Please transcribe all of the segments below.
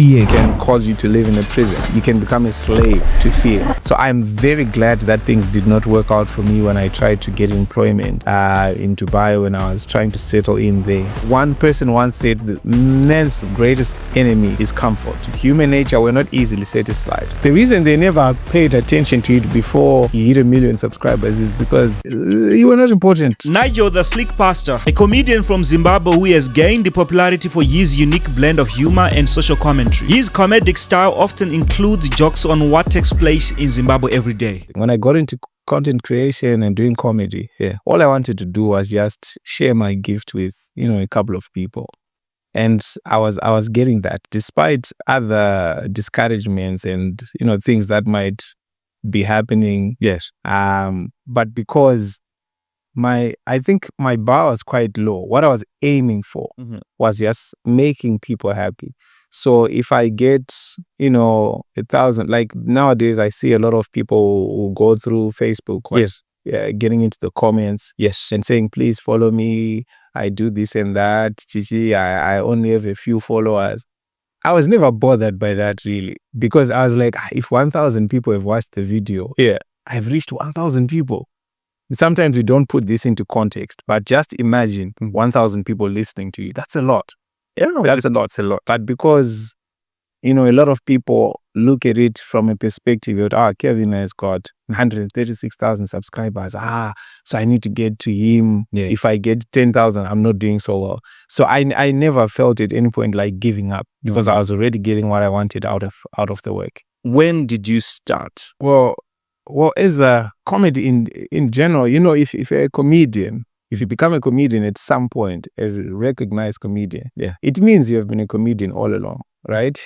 fear can cause you to live in a prison. You can become a slave to fear. So I'm very glad that things did not work out for me when I tried to get employment in Dubai, when I was trying to settle in there. One person once said that man's greatest enemy is comfort. With human nature, we're not easily satisfied. The reason they never paid attention to it before you hit 1 million subscribers is because you were not important. Nigel the Slick Pastor, a comedian from Zimbabwe who has gained popularity for his unique blend of humor and social commentary. His comedic style often includes jokes on what takes place in Zimbabwe every day. When I got into content creation and doing comedy, all I wanted to do was just share my gift with, a couple of people. And I was getting that despite other discouragements and, things that might be happening. Yes. But because I think my bar was quite low. What I was aiming for was just making people happy. So if I get, 1,000, like nowadays I see a lot of people who go through Facebook, getting into the comments, and saying, please follow me. I do this and that. Chichi, I only have a few followers. I was never bothered by that really, because I was like, if 1,000 people have watched the video, I've reached 1,000 people. Sometimes we don't put this into context, but just imagine 1,000 people listening to you. That's a lot. Yeah, that's a lot. It's a lot. But because, a lot of people look at it from a perspective of, Kevin has got 136,000 subscribers. So I need to get to him. Yeah. If I get 10,000, I'm not doing so well. So I never felt at any point like giving up, because I was already getting what I wanted out of the work. When did you start? Well, as a comedy in general, if you're a comedian, if you become a comedian at some point, a recognized comedian, it means you have been a comedian all along, right?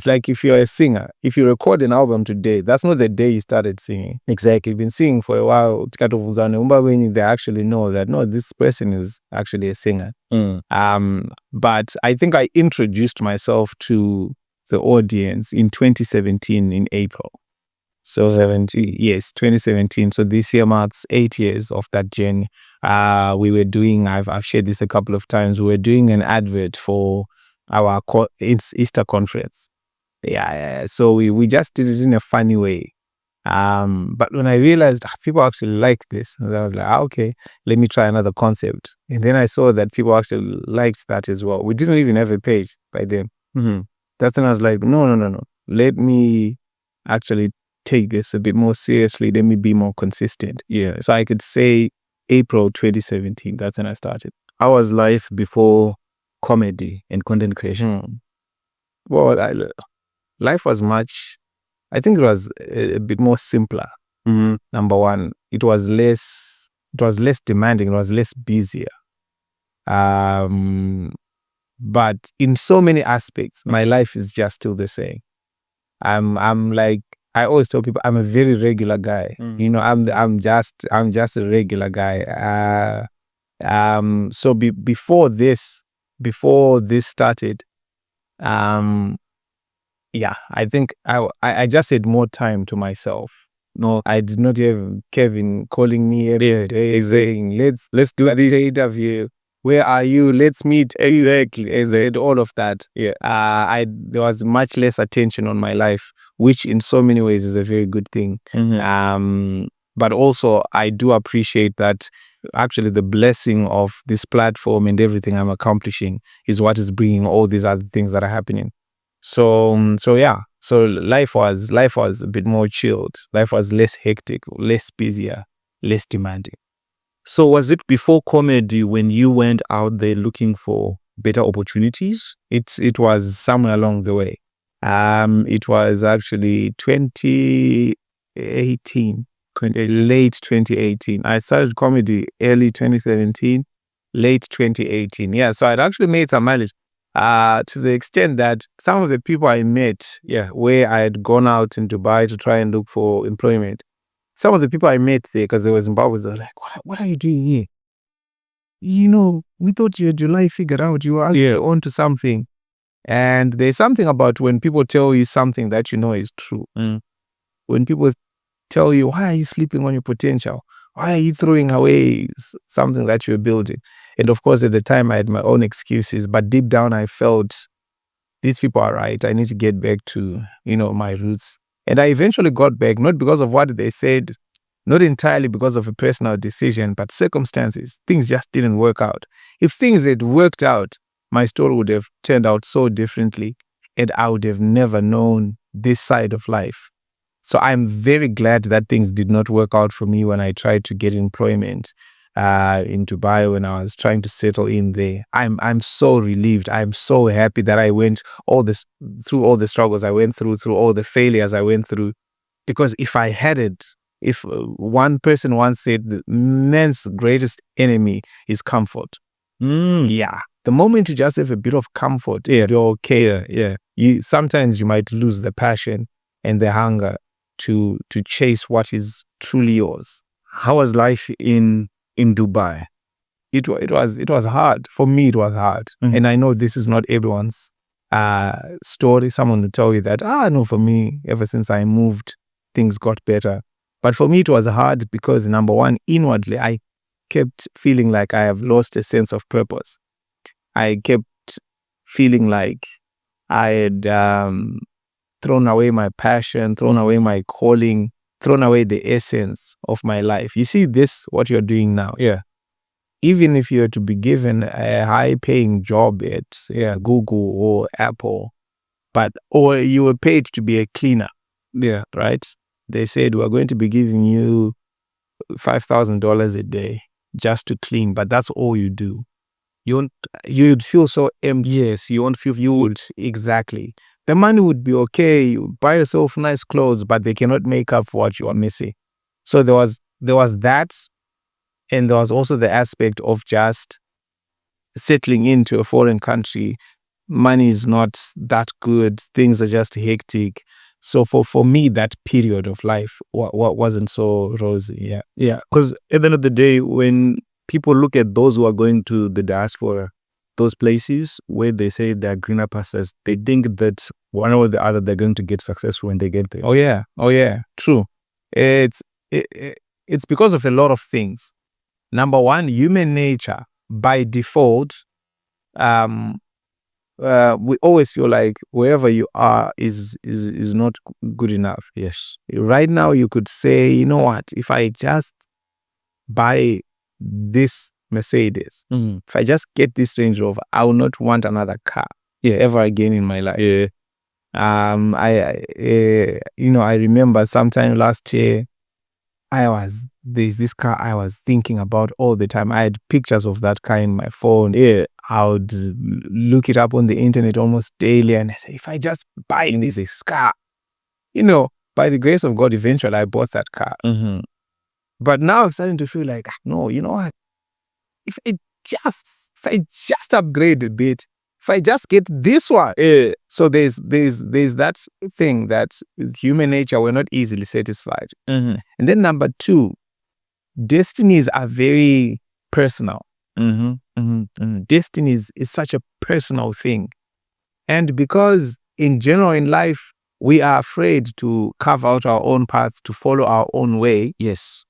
Like if you're a singer, if you record an album today, that's not the day you started singing. Exactly. You've been singing for a while. They actually know that, no, this person is actually a singer. But I think I introduced myself to the audience in 2017 in April. So 2017. So this year marks 8 years of that journey. We were doing, I've shared this a couple of times, we were doing an advert for our Easter conference. So we just did it in a funny way. But when I realized people actually like this, I was like, okay, let me try another concept. And then I saw that people actually liked that as well. We didn't even have a page by then. That's when I was like, no. Let me actually take this a bit more seriously. Let me be more consistent. So I could say April 2017, that's when I started. How was life before comedy and content creation? Well, life was I think it was a bit more simpler. Number one, it was less demanding, it was less busier. But in so many aspects, my life is just still the same. I'm like, I always tell people I'm a very regular guy. I'm just a regular guy. So before this started, I think I just had more time to myself. No, I did not have Kevin calling me every day saying, let's do this interview. Where are you? Let's meet. Exactly. As I had all of that. There was much less attention on my life, which in so many ways is a very good thing. But also I do appreciate that actually the blessing of this platform and everything I'm accomplishing is what is bringing all these other things that are happening. So life was a bit more chilled. Life was less hectic, less busier, less demanding. So was it before comedy when you went out there looking for better opportunities? It was somewhere along the way. It was actually 2018, late 2018. I started comedy early 2017, late 2018. So I'd actually made some mileage to the extent that some of the people I met, where I had gone out in Dubai to try and look for employment, some of the people I met there, because there was Zimbabweans, they were like, what are you doing here? We thought you had your life figured out. You were actually onto something. And there's something about when people tell you something that is true. When people tell you, why are you sleeping on your potential? Why are you throwing away something that you're building? And of course, at the time, I had my own excuses. But deep down, I felt these people are right. I need to get back to, my roots. And I eventually got back, not because of what they said, not entirely because of a personal decision, but circumstances. Things just didn't work out. If things had worked out, my story would have turned out so differently, and I would have never known this side of life. So I'm very glad that things did not work out for me when I tried to get employment in Dubai, when I was trying to settle in there. I'm so relieved. I'm so happy that I went through all the struggles I went through all the failures I went through. Because if I hadn't, if one person once said, the man's greatest enemy is comfort. Yeah. The moment you just have a bit of comfort, you're okay. Yeah. Sometimes you might lose the passion and the hunger to chase what is truly yours. How was life in Dubai? It was hard. For me, it was hard. Mm-hmm. And I know this is not everyone's story. Someone will tell you that, no, for me, ever since I moved, things got better. But for me, it was hard because, number one, inwardly, I kept feeling like I have lost a sense of purpose. I kept feeling like I had thrown away my passion, thrown away my calling, thrown away the essence of my life. You see what you're doing now. Yeah. Even if you were to be given a high-paying job at Google or Apple, or you were paid to be a cleaner, right? They said, we're going to be giving you $5,000 a day just to clean, but that's all you do. You'd feel so empty. Yes, you won't feel fueled. Exactly. The money would be okay. You buy yourself nice clothes, but they cannot make up for what you are missing. So there was that, and there was also the aspect of just settling into a foreign country. Money is not that good. Things are just hectic. So for me, that period of life wasn't so rosy. Yeah. Because at the end of the day, when people look at those who are going to the diaspora, those places where they say they're greener pastures, they think that one or the other they're going to get successful when they get there. Oh yeah, true. It's because of a lot of things. Number one, human nature by default. We always feel like wherever you are is not good enough. Yes. Right now, you could say, you know what? If I just buy this Mercedes, if I just get this Range Rover, I will not want another car ever again in my life. Yeah. I remember sometime last year, there's this car I was thinking about all the time. I had pictures of that car in my phone. Yeah. I would look it up on the internet almost daily, and I say, if I just buy this car, by the grace of God, eventually I bought that car. Mm-hmm. But now I'm starting to feel like, no, you know what? If I just upgrade a bit, if I just get this one. So there's that thing that with human nature, we're not easily satisfied. Mm-hmm. And then number two, destinies are very personal. Mm-hmm. Mm-hmm. Mm-hmm. Destiny is such a personal thing. And because in general in life, we are afraid to carve out our own path, to follow our own way. Yes.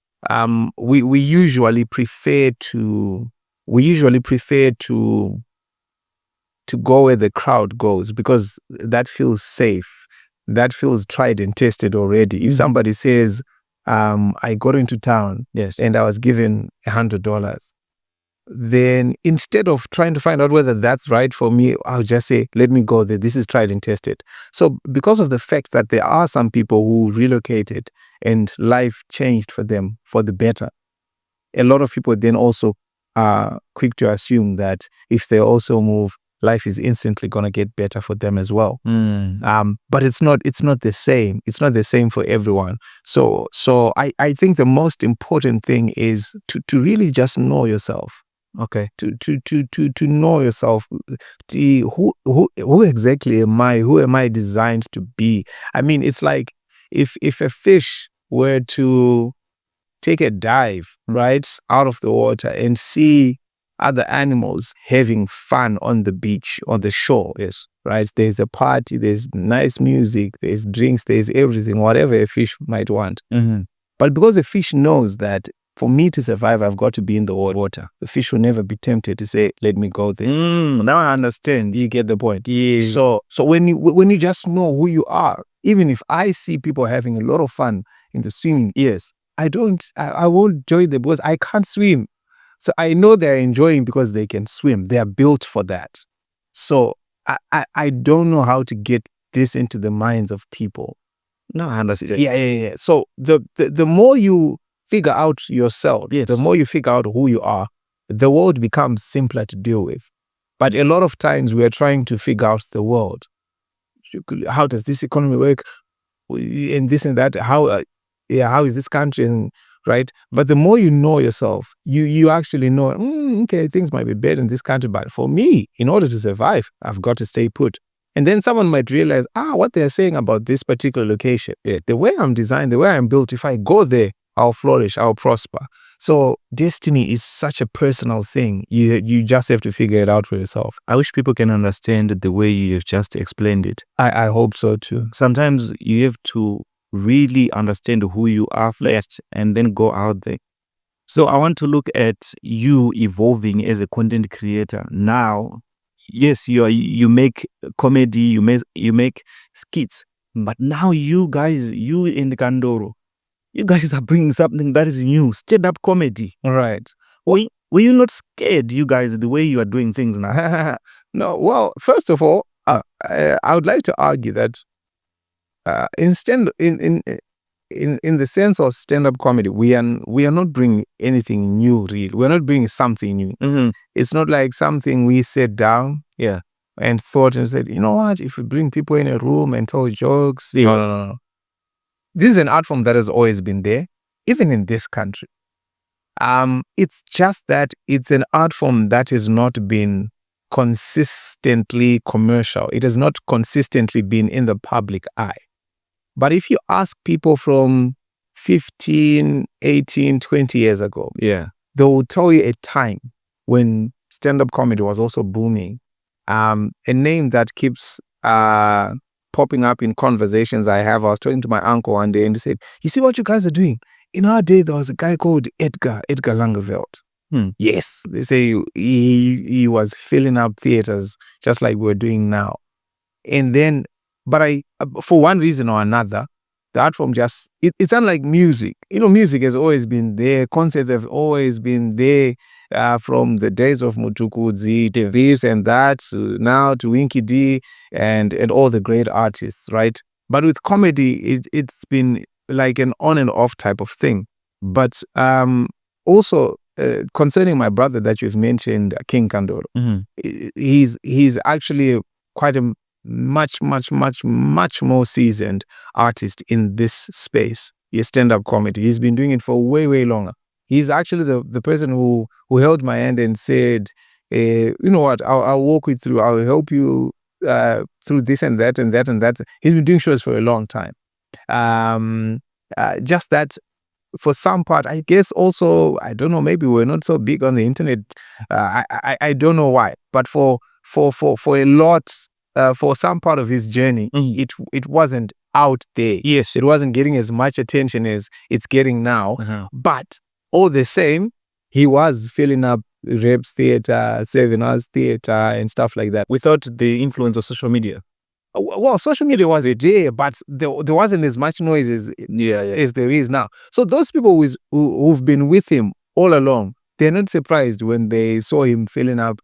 We usually prefer to go where the crowd goes, because that feels safe. That feels tried and tested already. If somebody says, I got into town, and I was given $100, then instead of trying to find out whether that's right for me, I'll just say, let me go there. This is tried and tested. So because of the fact that there are some people who relocated and life changed for them for the better, a lot of people then also are quick to assume that if they also move, life is instantly going to get better for them as well. But it's not the same. It's not the same for everyone. So I think the most important thing is to really just know yourself. Okay. To know yourself. Who exactly am I? Who am I designed to be? I mean, it's like if a fish were to take a dive right out of the water and see other animals having fun on the beach, on the shore, right? There's a party, there's nice music, there's drinks, there's everything, whatever a fish might want. Mm-hmm. But because the fish knows that For me to survive, I've got to be in the water. The fish will never be tempted to say, let me go there. Now I understand. You get the point. Yeah. So when you just know who you are, even if I see people having a lot of fun in the swimming, Yes. I won't join them because I can't swim. So I know they're enjoying because they can swim. They are built for that. So I don't know how to get this into the minds of people. No, I understand. Yeah. So the more you figure out yourself, Yes. the more you figure out who you are, the world becomes simpler to deal with. But a lot of times we are trying to figure out the world. How does this economy work? And this and that. How is this country? And, right? But the more you know yourself, you actually know, okay, things might be better in this country. But for me, in order to survive, I've got to stay put. And then someone might realize, what they're saying about this particular location, the way I'm designed, the way I'm built, if I go there, I'll flourish, I'll prosper. So destiny is such a personal thing. You just have to figure it out for yourself. I wish people can understand the way you've just explained it. I hope so too. Sometimes you have to really understand who you are first and then go out there. So I want to look at you evolving as a content creator now. Yes, you make comedy, you make skits, but now you in the Kandoro, you guys are bringing something that is new, stand-up comedy. Right. Were you not scared, you guys, the way you are doing things now? No. Well, first of all, I would like to argue that in the sense of stand-up comedy, we are not bringing anything new. Really, we're not bringing something new. Mm-hmm. It's not like something we sat down, and thought and said, you know what? If we bring people in a room and tell jokes, no. This is an art form that has always been there, even in this country. It's just that it's an art form that has not been consistently commercial. It has not consistently been in the public eye. But if you ask people from 15, 18, 20 years ago, they will tell you a time when stand-up comedy was also booming. A name that keeps popping up in conversations I have. I was talking to my uncle one day and he said, you see what you guys are doing? In our day, there was a guy called Edgar Langeveld. Yes, they say he was filling up theaters just like we're doing now. And then, but for one reason or another, the art form it's unlike music. Music has always been there. Concerts have always been there from the days of Mutukudzi to this and that, to now to Winky D and all the great artists, right? But with comedy, it's been like an on and off type of thing. But also concerning my brother that you've mentioned, King Kandoro, he's actually quite a much more seasoned artist in this space. He's stand-up comedy. He's been doing it for way longer. He's actually the person who held my hand and said, you know what, I'll walk you through, I'll help you through this and that and that and that. He's been doing shows for a long time. Just that for some part, I guess also, I don't know, maybe we're not so big on the internet. I don't know why, but for a lot, for some part of his journey, it wasn't out there. Yes. It wasn't getting as much attention as it's getting now. But all the same, he was filling up Reps Theatre, 7 Hours Theatre and stuff like that. Without the influence of social media. Well, social media was a day, but there wasn't as much noise as there is now. So those people who've been with him all along, they're not surprised when they saw him filling up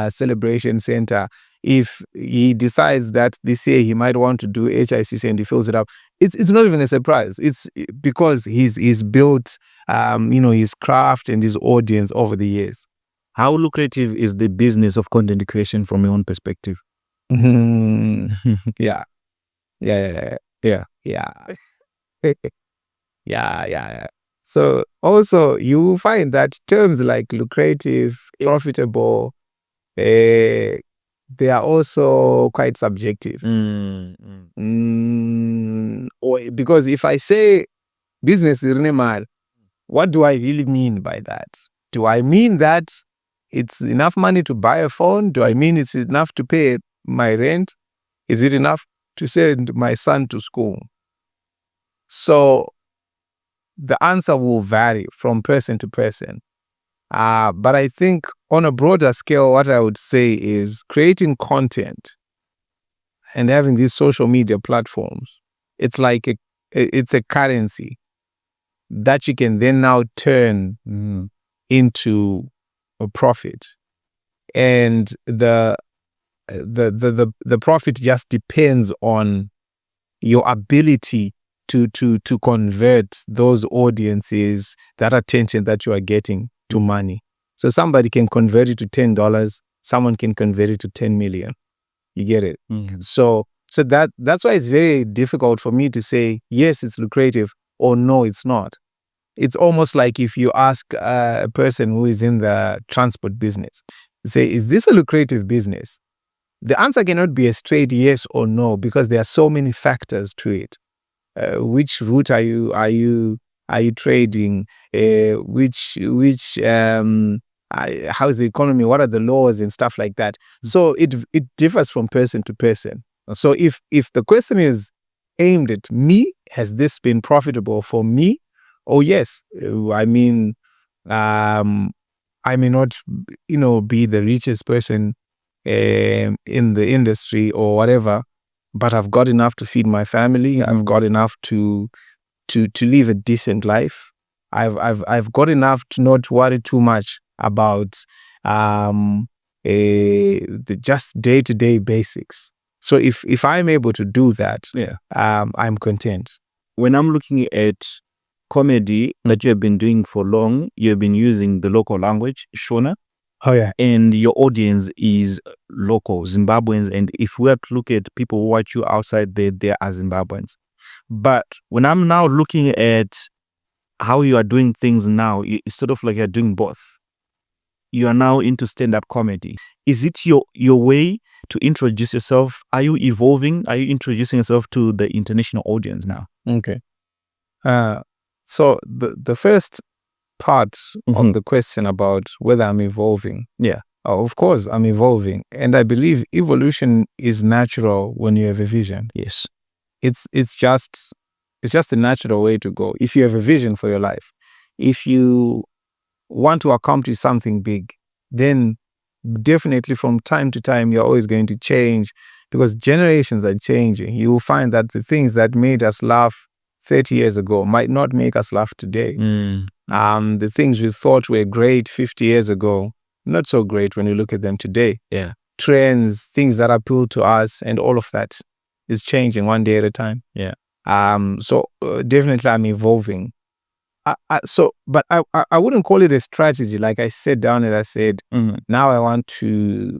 Celebration Center. If he decides that this year he might want to do HICC and he fills it up, it's not even a surprise. It's because he's built his craft and his audience over the years. How lucrative is the business of content creation from your own perspective? Yeah. So also you find that terms like lucrative, profitable, they are also quite subjective. Because if I say business is minimal, what do I really mean by that? Do I mean that it's enough money to buy a phone? Do I mean it's enough to pay my rent? Is it enough to send my son to school? So the answer will vary from person to person. But I think on a broader scale, what I would say is creating content and having these social media platforms. It's like it's a currency that you can then now turn into a profit, and the profit just depends on your ability to convert those audiences, that attention that you are getting, to money. So somebody can convert it to $10, someone can convert it to 10 million. You get it? Mm-hmm. So that's why it's very difficult for me to say yes, it's lucrative, or no, it's not. It's almost like if you ask a person who is in the transport business, say, is this a lucrative business? The answer cannot be a straight yes or no, because there are so many factors to it. Which route are you trading? How's the economy? What are the laws and stuff like that? So it differs from person to person. So if the question is aimed at me, has this been profitable for me? Oh yes. I mean, I may not, be the richest person in the industry or whatever, but I've got enough to feed my family. I've got enough to live a decent life. I've got enough to not worry too much about the just day-to-day basics. So if I'm able to do that, I'm content. When I'm looking at comedy that you have been doing for long, you have been using the local language, Shona. Oh yeah. And your audience is local Zimbabweans. And if we have to look at people who watch you outside, they are Zimbabweans. But when I'm now looking at how you are doing things now, it's sort of like you're doing both. You are now into stand-up comedy. Is it your way to introduce yourself? Are you evolving? Are you introducing yourself to the international audience now? Okay. So the first part of the question about whether I'm evolving. Yeah. Of course, I'm evolving. And I believe evolution is natural when you have a vision. Yes. It's just a natural way to go. If you have a vision for your life, if you want to accomplish something big, then definitely from time to time, you're always going to change, because generations are changing. You will find that the things that made us laugh 30 years ago might not make us laugh today. The things we thought were great 50 years ago, not so great when you look at them today. Yeah. Trends, things that appeal to us, and all of that is changing one day at a time. Yeah. So definitely I'm evolving. But I wouldn't call it a strategy. Like I sat down and I said, now I want to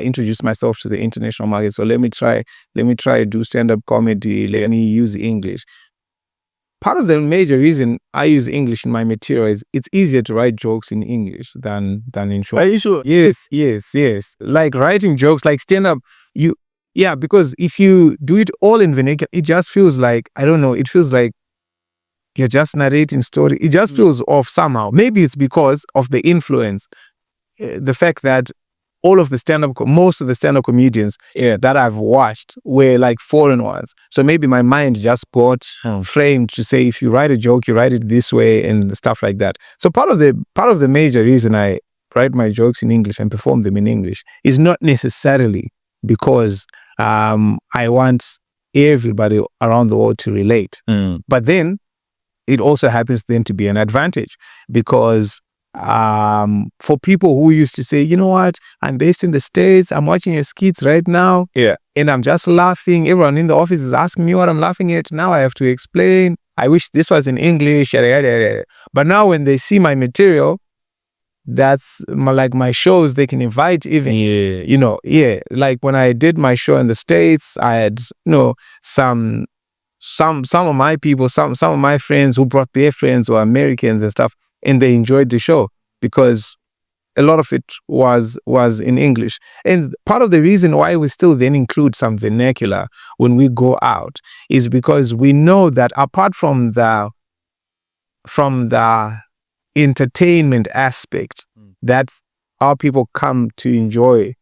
introduce myself to the international market. So let me try to do stand-up comedy. Let me use English. Part of the major reason I use English in my material is it's easier to write jokes in English than in short. Are you sure? Yes. Like writing jokes, like stand-up, because if you do it all in vernacular, it just feels like, I don't know, it feels like you're just narrating story. It just feels off somehow. Maybe it's because of the influence, the fact that most of the stand-up comedians that I've watched were like foreign ones. So maybe my mind just got framed to say, if you write a joke, you write it this way and stuff like that. So part of the major reason I write my jokes in English and perform them in English is not necessarily because I want everybody around the world to relate. But then it also happens then to be an advantage, because for people who used to say, you know what, I'm based in the States, I'm watching your skits right now, and I'm just laughing. Everyone in the office is asking me what I'm laughing at. Now I have to explain. I wish this was in English. But now when they see my material, that's like my shows, they can invite even, like when I did my show in the States, I had, some of my people, some of my friends who brought their friends or Americans and stuff, and they enjoyed the show because a lot of it was in English. And part of the reason why we still then include some vernacular when we go out is because we know that apart from the entertainment aspect that our people come to enjoy,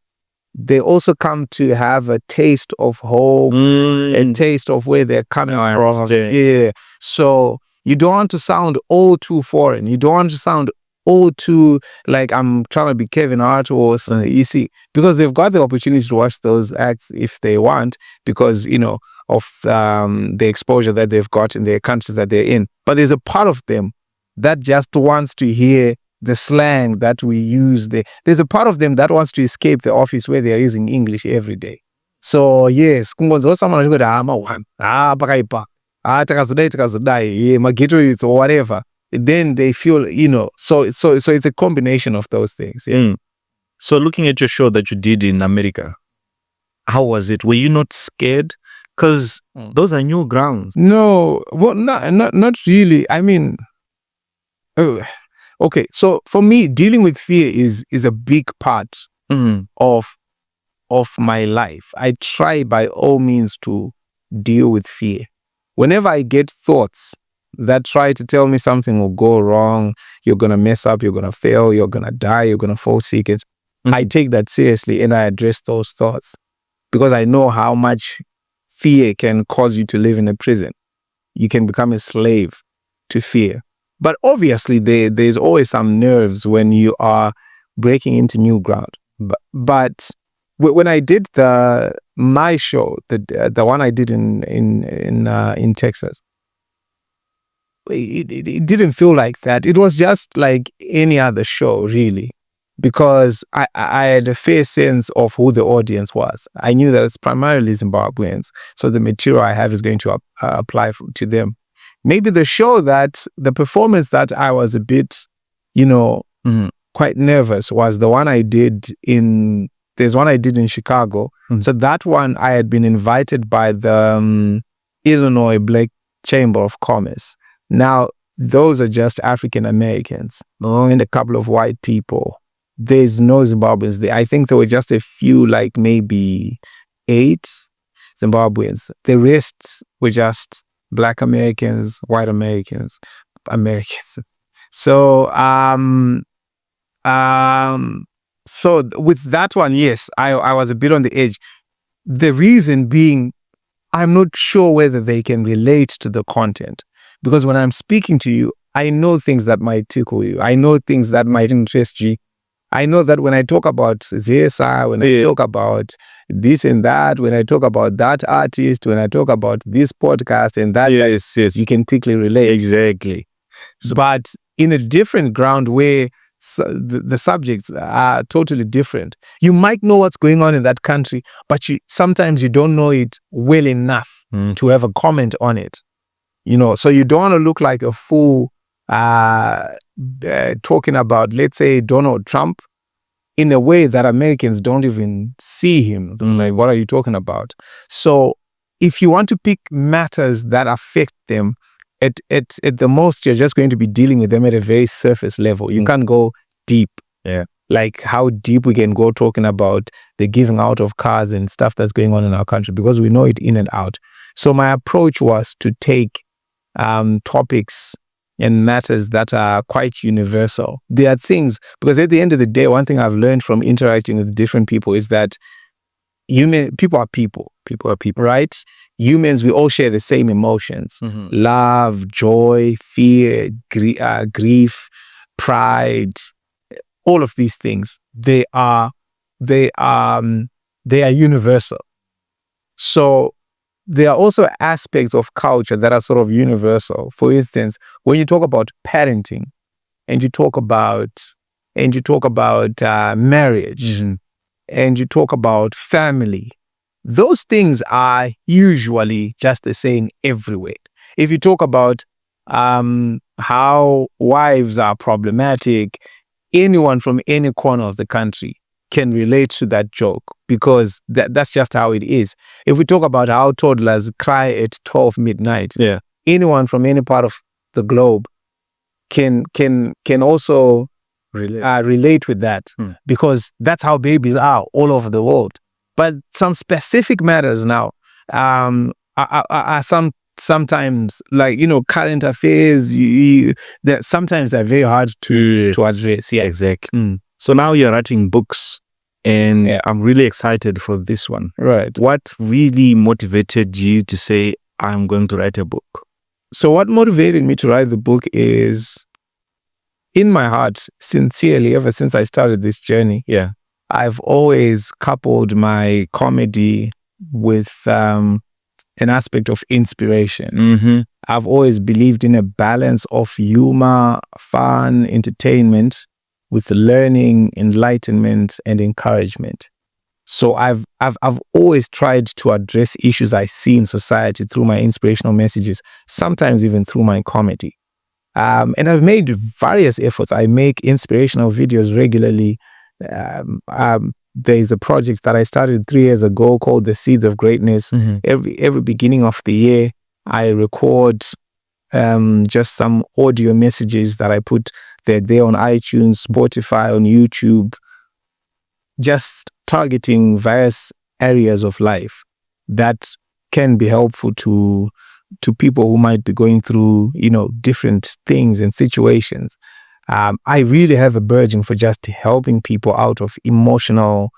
they also come to have a taste of home, a taste of where they're coming from. Yeah. So You don't want to sound all too foreign. You don't want to sound all too like I'm trying to be Kevin Hart or you see, because they've got the opportunity to watch those acts if they want, because, you know, of the exposure that they've got in their countries that they're in. But there's a part of them that just wants to hear the slang that we use there. There's a part of them that wants to escape the office where they're using English every day. So yes, someone mageto youth or whatever. Then they feel, you know, so it's a combination of those things. Yeah. So looking at your show that you did in America, how was it? Were you not scared? Because those are new grounds. No, well, not really. I mean, okay. So for me, dealing with fear is a big part of my life. I try by all means to deal with fear. Whenever I get thoughts that try to tell me something will go wrong, you're gonna mess up, you're gonna fail, you're gonna die, you're gonna fall sick, I take that seriously and I address those thoughts, because I know how much fear can cause you to live in a prison. You can become a slave to fear. But obviously there's always some nerves when you are breaking into new ground. But when I did my show, the one I did in Texas, it didn't feel like that. It was just like any other show, really, because I had a fair sense of who the audience was. I knew that it's primarily Zimbabweans, so the material I have is going to apply to them. Maybe the performance that I was a bit, you know, quite nervous was the one I did there's one I did in Chicago. So that one I had been invited by the Illinois Black Chamber of Commerce. Now, those are just African Americans and a couple of white people. There's no Zimbabweans there. I think there were just a few, like maybe 8 Zimbabweans. The rest were just Black Americans, white Americans. So, so with that one, yes, I was a bit on the edge. The reason being, I'm not sure whether they can relate to the content. Because when I'm speaking to you, I know things that might tickle you. I know things that might interest you. I know that when I talk about ZSI, when I talk about this and that, when I talk about that artist, when I talk about this podcast and that, yes, you can quickly relate. Exactly. But in a different ground where the subjects are totally different, you might know what's going on in that country, but sometimes you don't know it well enough to have a comment on it. You know, so you don't want to look like a fool talking about, let's say, Donald Trump in a way that Americans don't even see him. Like, what are you talking about? So if you want to pick matters that affect them, at the most, you're just going to be dealing with them at a very surface level. You can't go deep. Yeah. Like how deep we can go talking about the giving out of cars and stuff that's going on in our country, because we know it in and out. So my approach was to take topics and matters that are quite universal. There are things, because at the end of the day, one thing I've learned from interacting with different people is that people are people, right? Humans, we all share the same emotions: love, joy, fear, grief, pride, all of these things. They are universal. So there are also aspects of culture that are sort of universal. For instance, when you talk about parenting, and you talk about marriage, and you talk about family, those things are usually just the same everywhere. If you talk about how wives are problematic, anyone from any corner of the country can relate to that joke, because that's just how it is. If we talk about how toddlers cry at 12 midnight, anyone from any part of the globe can also relate with that, because that's how babies are all over the world. But some specific matters now are sometimes, like, you know, current affairs, that sometimes are very hard to address. Yeah, exactly. So now you're writing books, and I'm really excited for this one. Right. What really motivated you to say, I'm going to write a book? So what motivated me to write the book is, in my heart, sincerely, ever since I started this journey, Yeah. I've always coupled my comedy with an aspect of inspiration. Mm-hmm. I've always believed in a balance of humor, fun, entertainment with learning, enlightenment, and encouragement. So I've always tried to address issues I see in society through my inspirational messages, sometimes even through my comedy. And I've made various efforts. I make inspirational videos regularly. There's a project that I started 3 years ago called The Seeds of Greatness. Mm-hmm. Every beginning of the year, I record just some audio messages that I put there on iTunes, Spotify, on YouTube, just targeting various areas of life that can be helpful to people who might be going through, different things and situations. I really have a burden for just helping people out of emotional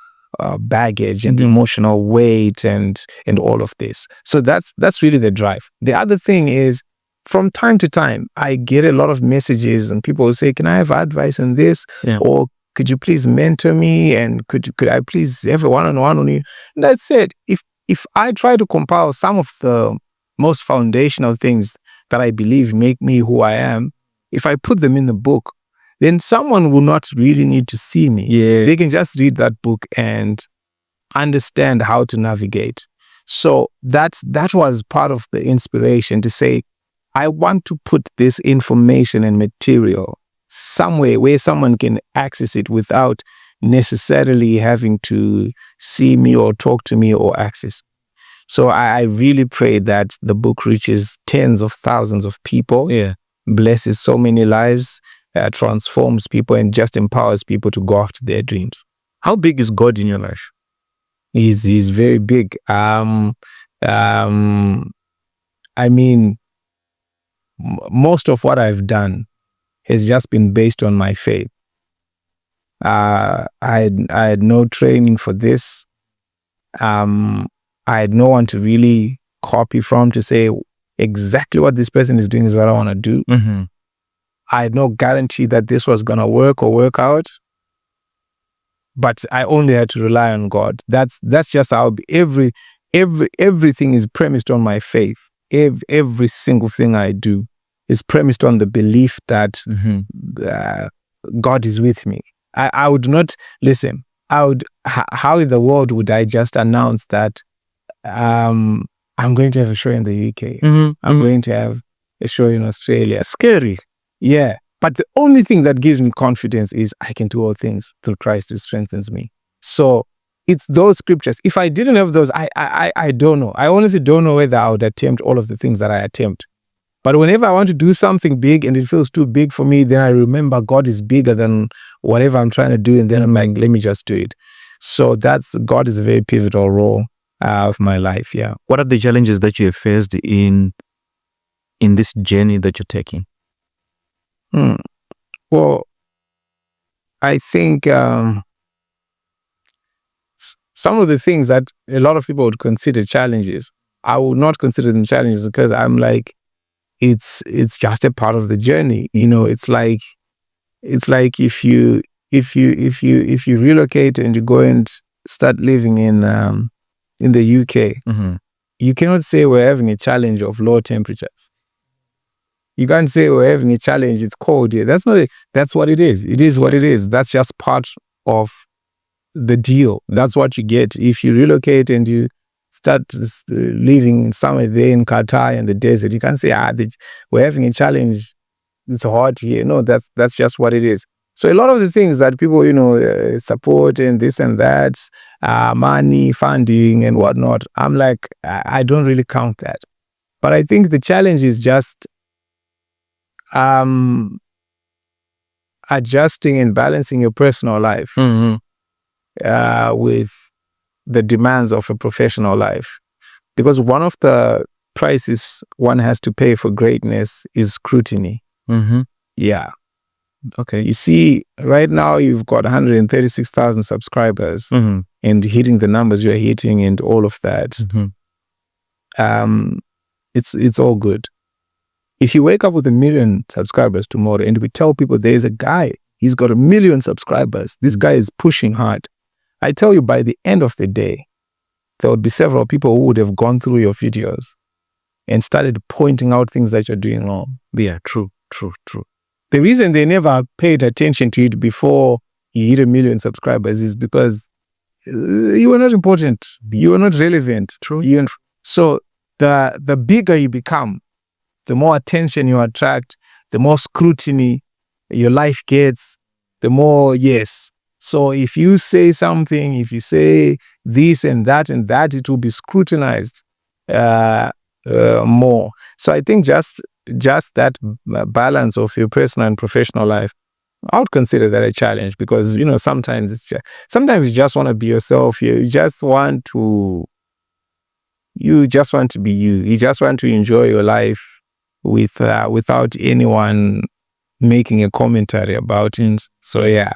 baggage and emotional weight and all of this. So that's really the drive. The other thing is, from time to time, I get a lot of messages and people will say, "Can I have advice on this?" Yeah. Or "Could you please mentor me? And could I please have a one-on-one on you?" And that's it. If I try to compile some of the most foundational things that I believe make me who I am, if I put them in the book, then someone will not really need to see me. Yeah. They can just read that book and understand how to navigate. So that was part of the inspiration, to say, I want to put this information and material somewhere where someone can access it without necessarily having to see me or talk to me or access. So I really pray that the book reaches tens of thousands of people, Yeah. blesses so many lives, transforms people, and just empowers people to go after their dreams. How big is God in your life? He's very big. I mean, most of what I've done has just been based on my faith. I had no training for this. I had no one to really copy from to say exactly what this person is doing is what I want to do. Mm-hmm. I had no guarantee that this was going to work or work out, but I only had to rely on God. That's just how everything is premised on my faith. Every single thing I do is premised on the belief that God is with me. I would not listen. How in the world would I just announce that I'm going to have a show in the UK? I'm going to have a show in Australia. Scary. Yeah. But the only thing that gives me confidence is I can do all things through Christ who strengthens me. So it's those scriptures. If I didn't have those, I don't know. I honestly don't know whether I would attempt all of the things that I attempt. But whenever I want to do something big and it feels too big for me, then I remember God is bigger than whatever I'm trying to do. And then I'm like, let me just do it. So God is a very pivotal role of my life. Yeah. What are the challenges that you have faced in this journey that you're taking? Well, I think some of the things that a lot of people would consider challenges, I would not consider them challenges, because I'm like, it's just a part of the journey. It's like if you relocate and you go and start living in the UK, you cannot say we're having a challenge of low temperatures. You can't say we're having a challenge, it's cold here. That's what it is. It is what it is. That's just part of the deal. That's what you get. If you relocate and you start living somewhere there in Qatar in the desert, you can't say, we're having a challenge, it's hot here. No, that's just what it is. So a lot of the things that people, support and this and that, money, funding and whatnot, I'm like, I don't really count that. But I think the challenge is just adjusting and balancing your personal life with the demands of a professional life. Because one of the prices one has to pay for greatness is scrutiny. Yeah. Okay. You see, right now you've got 136,000 subscribers and hitting the numbers you're hitting and all of that. It's all good. If you wake up with 1 million subscribers tomorrow and we tell people there's a guy, he's got 1 million subscribers, this guy is pushing hard, I tell you by the end of the day, there would be several people who would have gone through your videos and started pointing out things that you're doing wrong. Yeah, true. The reason they never paid attention to it before you hit 1 million subscribers is because you were not important. You were not relevant. True. So the bigger you become, the more attention you attract, the more scrutiny your life gets, the more, yes. So if you say something, if you say this and that, it will be scrutinized more. So I think just that balance of your personal and professional life, I would consider that a challenge because, sometimes you just want to be yourself. You just want to be you. You just want to enjoy your life without anyone making a commentary about it. So yeah.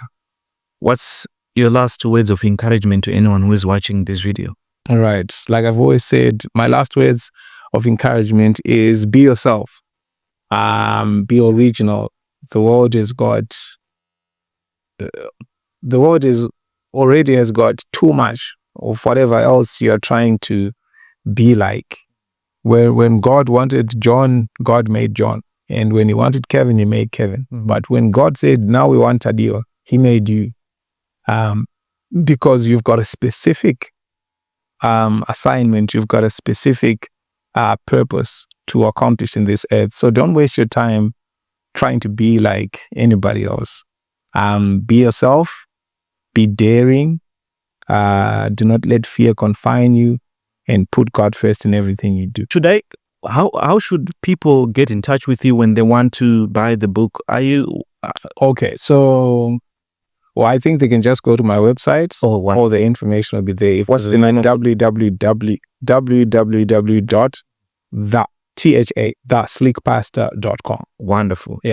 What's your last words of encouragement to anyone who is watching this video? All right. Like I've always said, my last words of encouragement is be yourself. Be original. The world already has got too much of whatever else you're trying to be like. When God wanted John, God made John. And when he wanted Kevin, he made Kevin. Mm-hmm. But when God said, now we want Tadio, he made you. Because you've got a specific assignment, you've got a specific purpose to accomplish in this earth. So don't waste your time trying to be like anybody else. Be yourself, be daring, do not let fear confine you, and put God first in everything you do. How should people get in touch with you when they want to buy the book? Are you okay? So, I think they can just go to my website. All the information will be there. What's the name? www.thesleekpastor.com. Wonderful. Yeah.